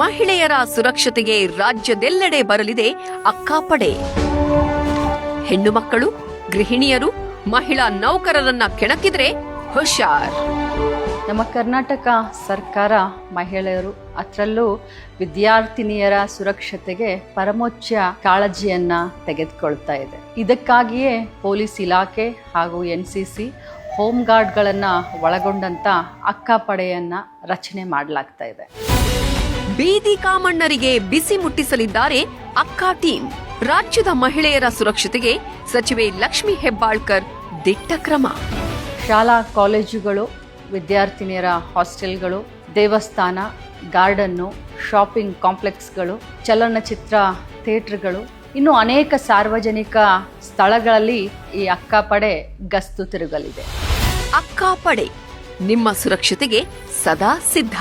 ಮಹಿಳೆಯರ ಸುರಕ್ಷತೆಗೆ ರಾಜ್ಯದೆಲ್ಲೆಡೆ ಬರಲಿದೆ ಅಕ್ಕಾಪಡೆ. ಹೆಣ್ಣು ಮಕ್ಕಳು, ಗೃಹಿಣಿಯರು, ಮಹಿಳಾ ನೌಕರರನ್ನ ಕೆಣಕಿದ್ರೆ ಹುಷಾರ್. ನಮ್ಮ ಕರ್ನಾಟಕ ಸರ್ಕಾರ ಮಹಿಳೆಯರು, ಅದರಲ್ಲೂ ವಿದ್ಯಾರ್ಥಿನಿಯರ ಸುರಕ್ಷತೆಗೆ ಪರಮೋಚ್ಚ ಕಾಳಜಿಯನ್ನ ತೆಗೆದುಕೊಳ್ತಾ ಇದೆ. ಇದಕ್ಕಾಗಿಯೇ ಪೊಲೀಸ್ ಇಲಾಖೆ ಹಾಗೂ NCC ಹೋಮ್ ಗಾರ್ಡ್ಗಳನ್ನ ಒಳಗೊಂಡಂತ ಅಕ್ಕಾಪಡೆಯನ್ನ ರಚನೆ ಮಾಡಲಾಗ್ತಾ ಇದೆ. ಬೀದಿ ಕಾಮಣ್ಣರಿಗೆ ಬಿಸಿ ಮುಟ್ಟಿಸಲಿದ್ದಾರೆ ಅಕ್ಕಾ ಟೀಮ್. ರಾಜ್ಯದ ಮಹಿಳೆಯರ ಸುರಕ್ಷತೆಗೆ ಸಚಿವೆ ಲಕ್ಷ್ಮಿ ಹೆಬ್ಬಾಳ್ಕರ್ ದಿಟ್ಟ ಕ್ರಮ. ಶಾಲಾ ಕಾಲೇಜುಗಳು, ವಿದ್ಯಾರ್ಥಿನಿಯರ ಹಾಸ್ಟೆಲ್ಗಳು, ದೇವಸ್ಥಾನ, ಗಾರ್ಡನ್ನು, ಶಾಪಿಂಗ್ ಕಾಂಪ್ಲೆಕ್ಸ್ಗಳು, ಚಲನಚಿತ್ರ ಥಿಯೇಟರ್ಗಳು, ಇನ್ನು ಅನೇಕ ಸಾರ್ವಜನಿಕ ಸ್ಥಳಗಳಲ್ಲಿ ಈ ಅಕ್ಕಾಪಡೆ ಗಸ್ತು ತಿರುಗಲಿದೆ. ಅಕ್ಕಾಪಡೆ ನಿಮ್ಮ ಸುರಕ್ಷತೆಗೆ ಸದಾ ಸಿದ್ಧ.